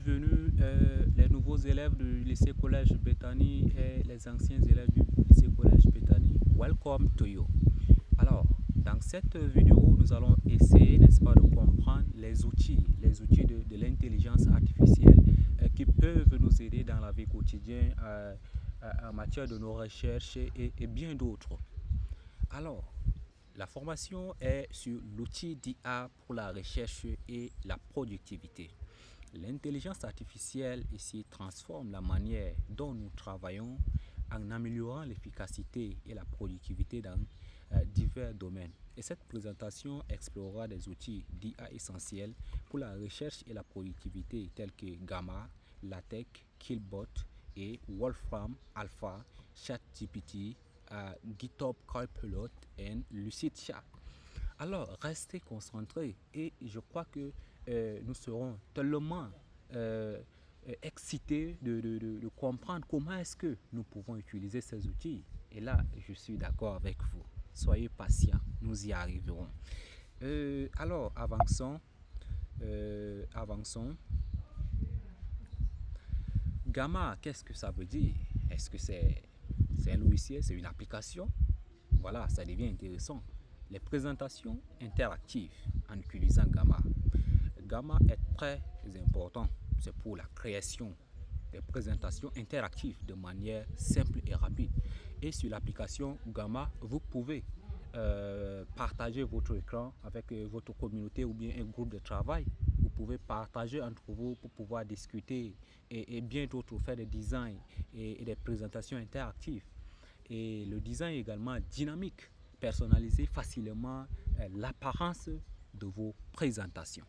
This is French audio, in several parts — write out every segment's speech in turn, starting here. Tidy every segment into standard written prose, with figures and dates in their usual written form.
bienvenue les nouveaux élèves du lycée collège Bethany et les anciens élèves du lycée collège Bethany. Welcome to you. Alors, dans cette vidéo, nous allons essayer, n'est-ce pas, de comprendre les outils de l'intelligence artificielle qui peuvent nous aider dans la vie quotidienne en matière de nos recherches et bien d'autres. Alors, la formation est sur l'outil d'IA pour la recherche et la productivité. L'intelligence artificielle ici transforme la manière dont nous travaillons en améliorant l'efficacité et la productivité dans divers domaines. Et cette présentation explorera des outils d'IA essentiels pour la recherche et la productivité tels que Gamma, LaTeX, Killbot et Wolfram Alpha, ChatGPT, GitHub Copilot et LucidChat. Alors, restez concentrés et je crois que nous serons tellement excités de comprendre comment est-ce que nous pouvons utiliser ces outils. Et là, je suis d'accord avec vous. Soyez patients, nous y arriverons. Alors, avançons. Gamma, qu'est-ce que ça veut dire? Est-ce que c'est un logiciel, c'est une application? Voilà, ça devient intéressant. Les présentations interactives en utilisant Gamma. Gamma est très important. C'est pour la création des présentations interactives de manière simple et rapide. Et sur l'application Gamma, vous pouvez partager votre écran avec votre communauté ou bien un groupe de travail. Vous pouvez partager entre vous pour pouvoir discuter et bien d'autres, faire des designs et des présentations interactives. Et le design est également dynamique, personnaliser facilement l'apparence de vos présentations.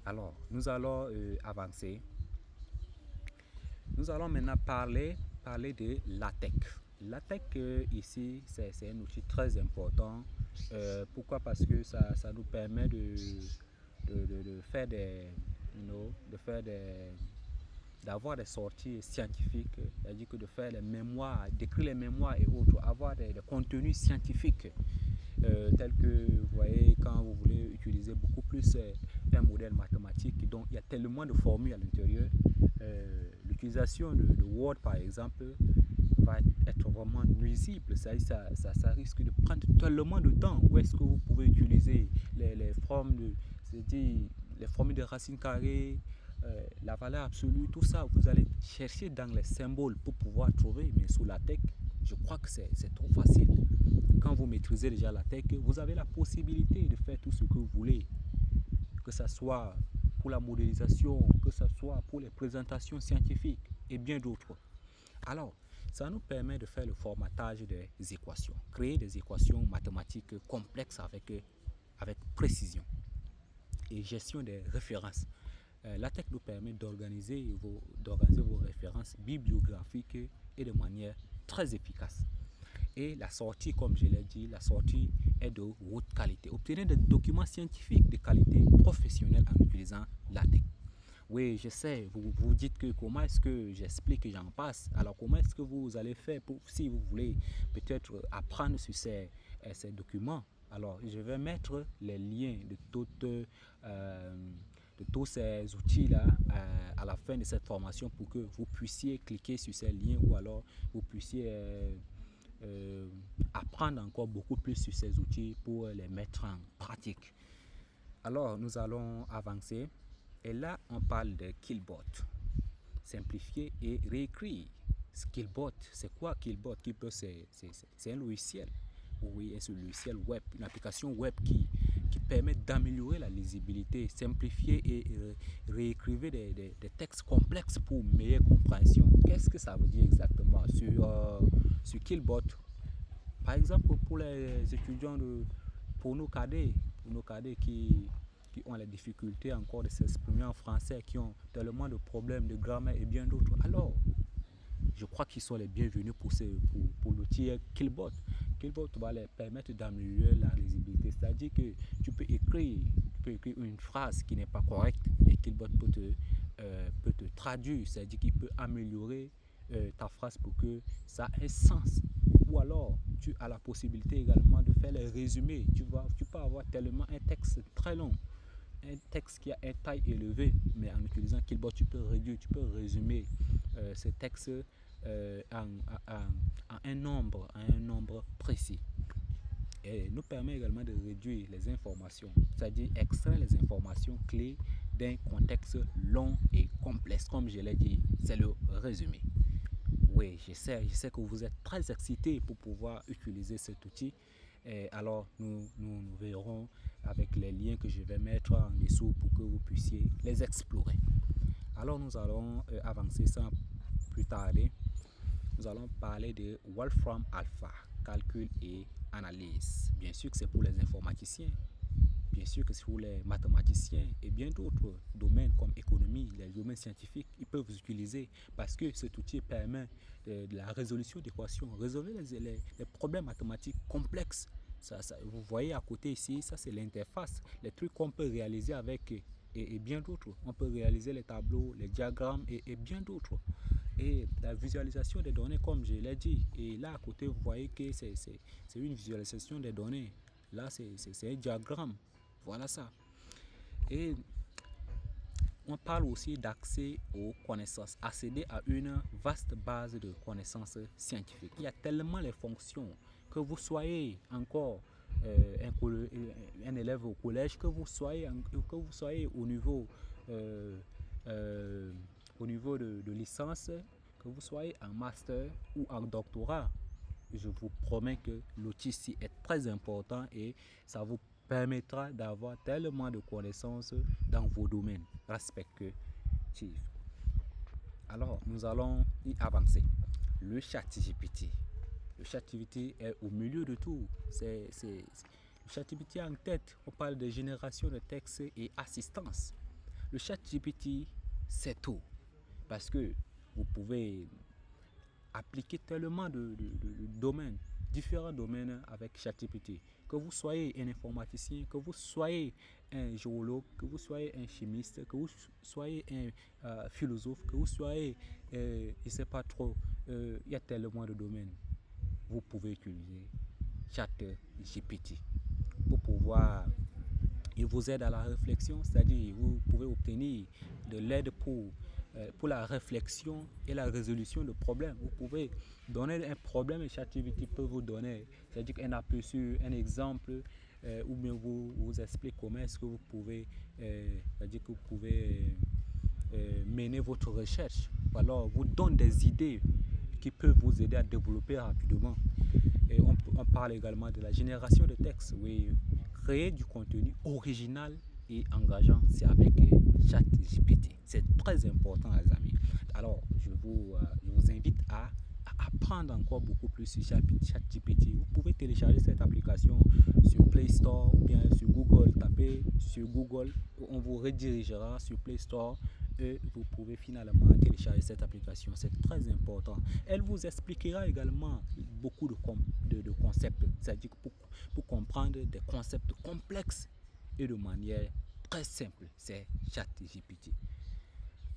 Alors, nous allons avancer. Nous allons maintenant parler de LaTeX. LaTeX ici, c'est un outil très important. Pourquoi? Parce que ça nous permet de faire d'avoir des sorties scientifiques, c'est-à-dire que de faire les mémoires, d'écrire les mémoires et autres, avoir des contenus scientifiques tels que, vous voyez, quand vous voulez utiliser beaucoup plus un modèle mathématique, donc il y a tellement de formules à l'intérieur, l'utilisation de Word par exemple va être vraiment nuisible, ça risque de prendre tellement de temps. Où est-ce que vous pouvez utiliser les formes c'est-à-dire les formules de racines carrées, la valeur absolue, tout ça, vous allez chercher dans les symboles pour pouvoir trouver, mais sous LaTeX, je crois que c'est trop facile. Quand vous maîtrisez déjà LaTeX, vous avez la possibilité de faire tout ce que vous voulez, que ce soit pour la modélisation, que ce soit pour les présentations scientifiques et bien d'autres. Alors, ça nous permet de faire le formatage des équations, créer des équations mathématiques complexes avec précision et gestion des références. LaTeX nous permet d'organiser vos références bibliographiques et de manière très efficace. Et la sortie, comme je l'ai dit, la sortie est de haute qualité. Obtenez des documents scientifiques de qualité professionnelle en utilisant LaTeX. Oui, je sais, vous dites que comment est-ce que j'explique que j'en passe. Alors, comment est-ce que vous allez faire si vous voulez peut-être apprendre sur ces documents? Alors, je vais mettre les liens de tous ces outils-là à la fin de cette formation pour que vous puissiez cliquer sur ces liens ou alors vous puissiez apprendre encore beaucoup plus sur ces outils pour les mettre en pratique. Alors, nous allons avancer. Et là, on parle de Killbot. Simplifier et réécrire. Killbot, c'est quoi Killbot? Killbot, c'est un logiciel. Oui, c'est un logiciel web, une application web qui permet d'améliorer la lisibilité, simplifier et réécrire des textes complexes pour meilleure compréhension. Qu'est-ce que ça veut dire exactement sur Killbot? Par exemple, pour les étudiants pour nos cadets qui ont la difficulté encore de s'exprimer en français, qui ont tellement de problèmes de grammaire et bien d'autres. Alors, je crois qu'ils sont les bienvenus pour l'outil Killbot. Killbot va les permettre d'améliorer la lisibilité. C'est-à-dire que tu peux écrire une phrase qui n'est pas correcte et Killbot peut te traduire. C'est-à-dire qu'il peut améliorer ta phrase pour que ça ait sens. Ou alors, tu as la possibilité également de faire les résumés. Tu peux avoir tellement un texte très long. un texte qui a une taille élevée, mais en utilisant Killbot, tu peux réduire, tu peux résumer ce texte en un nombre précis. Et nous permet également de réduire les informations, c'est-à-dire extraire les informations clés d'un contexte long et complexe. Comme je l'ai dit, c'est le résumé. Oui, je sais que vous êtes très excités pour pouvoir utiliser cet outil. Et alors, nous verrons avec les liens que je vais mettre en dessous pour que vous puissiez les explorer. Alors, nous allons avancer sans plus tarder. Nous allons parler de Wolfram Alpha, calcul et analyse. Bien sûr que c'est pour les informaticiens, bien sûr que c'est pour les mathématiciens et bien d'autres domaines comme économie, les domaines scientifiques, ils peuvent vous utiliser parce que cet outil permet de la résolution d'équations, résolver les problèmes mathématiques complexes. Vous voyez à côté ici, ça c'est l'interface, les trucs qu'on peut réaliser avec et bien d'autres. On peut réaliser les tableaux, les diagrammes et bien d'autres. Et la visualisation des données, comme je l'ai dit, et là à côté, vous voyez que c'est une visualisation des données. Là, c'est un diagramme. Voilà ça. Et on parle aussi d'accès aux connaissances, accéder à une vaste base de connaissances scientifiques. Il y a tellement de fonctions que vous soyez encore un élève au collège, que vous soyez euh, euh, au niveau de licence, que vous soyez en master ou en doctorat. Je vous promets que l'outil ici est très important et ça vous permettra d'avoir tellement de connaissances dans vos domaines respectifs. Alors, nous allons y avancer. Le chat GPT. Le chat GPT est au milieu de tout. Le chat GPT en tête. On parle de génération de texte et assistance. Le chat GPT, c'est tout. Parce que vous pouvez appliquer tellement de domaines, différents domaines avec ChatGPT. Que vous soyez un informaticien, que vous soyez un géologue, que vous soyez un chimiste, que vous soyez un philosophe, que vous soyez, je ne sais pas trop, il y a tellement de domaines. Vous pouvez utiliser ChatGPT pour pouvoir, il vous aide à la réflexion, c'est-à-dire vous pouvez obtenir de l'aide pour la réflexion et la résolution de problèmes. Vous pouvez donner un problème et ChatGPT peut vous donner, c'est-à-dire un aperçu, un exemple, ou bien vous explique comment est-ce que vous pouvez, c'est-à-dire que vous pouvez mener votre recherche. Ou alors vous donne des idées qui peuvent vous aider à développer rapidement. Et on parle également de la génération de textes. Oui, créer du contenu original et engageant, c'est avec ChatGPT. C'est très important, les amis. Alors, je vous invite à apprendre encore beaucoup plus sur ChatGPT. Vous pouvez télécharger cette application sur Play Store ou bien sur Google. Tapez sur Google, on vous redirigera sur Play Store et vous pouvez finalement télécharger cette application. C'est très important. Elle vous expliquera également beaucoup de concepts, c'est-à-dire pour comprendre des concepts complexes et de manière très simple. C'est ChatGPT.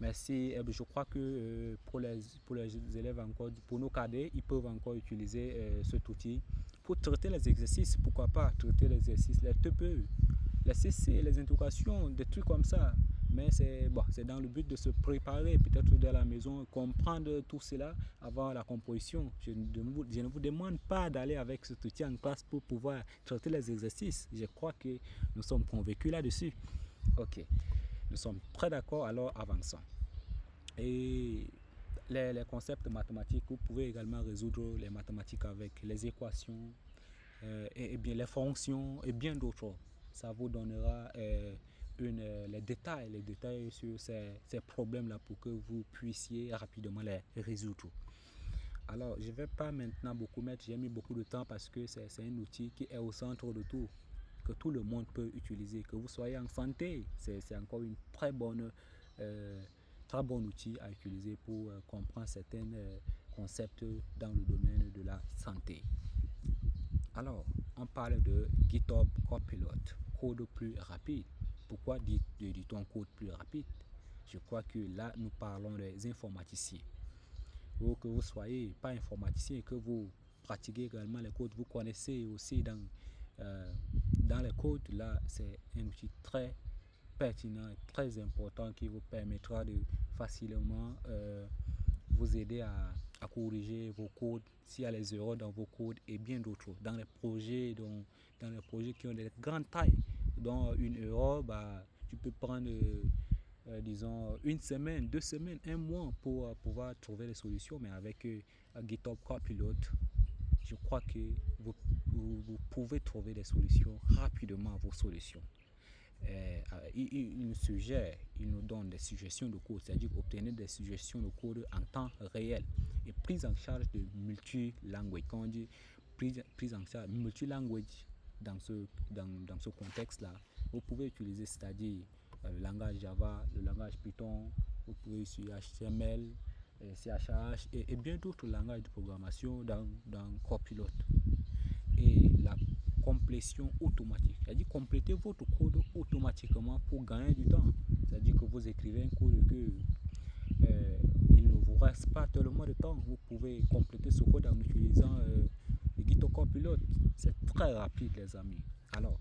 Merci. Je crois que pour les élèves encore, pour nos cadets, ils peuvent encore utiliser cet outil pour traiter les exercices. Pourquoi pas traiter les exercices, les TPE, les CC, les interrogations, des trucs comme ça. Mais c'est bon, c'est dans le but de se préparer, peut-être dans la maison, comprendre tout cela avant la composition. Je ne vous demande pas d'aller avec cet outil en classe pour pouvoir traiter les exercices. Je crois que nous sommes convaincus là-dessus. Ok, nous sommes très d'accord, alors avançons. Et les concepts mathématiques, vous pouvez également résoudre les mathématiques avec les équations et bien les fonctions et bien d'autres. Ça vous donnera les détails sur ces problèmes-là pour que vous puissiez rapidement les résoudre. Alors, je ne vais pas maintenant beaucoup mettre, j'ai mis beaucoup de temps parce que c'est un outil qui est au centre de tout, que tout le monde peut utiliser, que vous soyez en santé, c'est encore une très bon outil à utiliser pour comprendre certains concepts dans le domaine de la santé. Alors, on parle de GitHub Copilot, code plus rapide. Pourquoi dit-on code plus rapide? Je crois que là, nous parlons des informaticiens. Ou que vous soyez pas informaticien et que vous pratiquez également les codes, vous connaissez aussi dans les codes, là, c'est un outil très pertinent et très important qui vous permettra de facilement vous aider à corriger vos codes, s'il y a les erreurs dans vos codes et bien d'autres. Dans les projets qui ont des grandes tailles, dans une erreur, bah, tu peux prendre, disons, une semaine, 2 semaines, un mois pour pouvoir trouver les solutions, mais avec GitHub Copilot, je crois que vous pouvez trouver des solutions rapidement à vos solutions. Il nous suggère, il nous donne des suggestions de code, c'est-à-dire obtenir des suggestions de code en temps réel et prise en charge de multi-language. Quand on dit prise en charge multi-language dans ce contexte-là, vous pouvez utiliser, c'est-à-dire le langage Java, le langage Python, vous pouvez utiliser HTML, CHH et bien d'autres langages de programmation dans Copilot. Et la complétion automatique, c'est-à-dire compléter votre code automatiquement pour gagner du temps. C'est-à-dire que vous écrivez un code que il ne vous reste pas tellement de temps. Vous pouvez compléter ce code en utilisant le GitHub Copilot. C'est très rapide, les amis. Alors,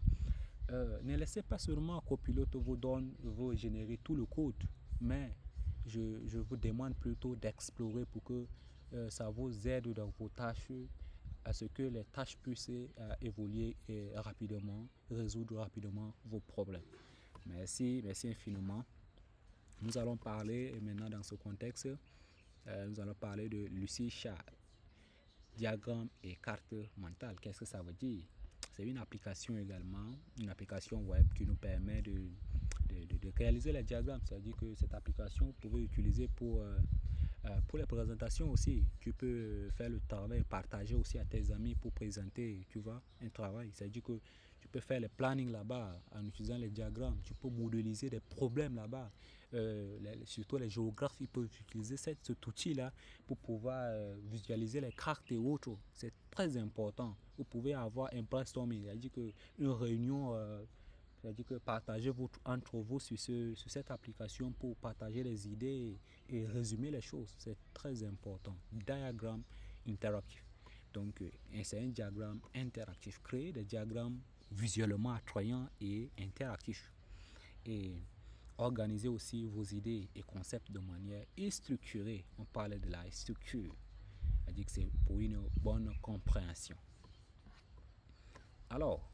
ne laissez pas seulement Copilot vous générer tout le code, mais je vous demande plutôt d'explorer pour que ça vous aide dans vos tâches, à ce que les tâches puissent évoluer rapidement, résoudre rapidement vos problèmes. Merci infiniment. Nous allons parler maintenant dans ce contexte, nous allons parler de Lucy Shah, diagramme et carte mentale. Qu'est-ce que ça veut dire? C'est une application également, une application web qui nous permet de réaliser les diagrammes. C'est-à-dire que cette application, vous pouvez l'utiliser pour les présentations aussi. Tu peux faire le travail, partager aussi à tes amis pour présenter, tu vois, un travail. C'est-à-dire que tu peux faire le planning là-bas en utilisant les diagrammes. Tu peux modéliser des problèmes là-bas. Surtout les géographes, ils peuvent utiliser cet outil-là pour pouvoir visualiser les cartes et autres. C'est très important. Vous pouvez avoir un brainstorming, c'est-à-dire qu'une réunion, c'est-à-dire que partagez entre vous sur cette application pour partager les idées et résumer les choses. C'est très important. Diagramme interactif. Donc, c'est un diagramme interactif. Créer des diagrammes visuellement attrayants et interactifs. Et organiser aussi vos idées et concepts de manière structurée. On parlait de la structure. C'est-à-dire que c'est pour une bonne compréhension. Alors,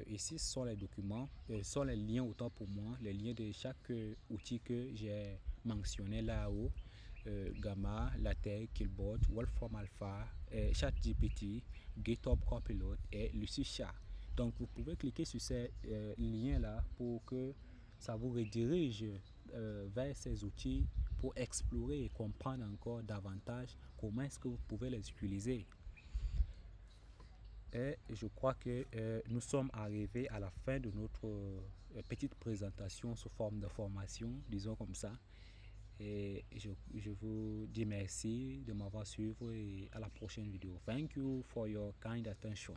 ici ce sont les documents, ce sont les liens autant pour moi, les liens de chaque outil que j'ai mentionné là-haut. Gamma, LaTeX, Killbot, Wolfram Alpha, ChatGPT, GitHub Copilot et Lucia. Donc vous pouvez cliquer sur ces liens-là pour que ça vous redirige vers ces outils pour explorer et comprendre encore davantage comment est-ce que vous pouvez les utiliser. Et je crois que nous sommes arrivés à la fin de notre petite présentation sous forme de formation, disons comme ça. Et je vous dis merci de m'avoir suivi et à la prochaine vidéo. Thank you for your kind attention.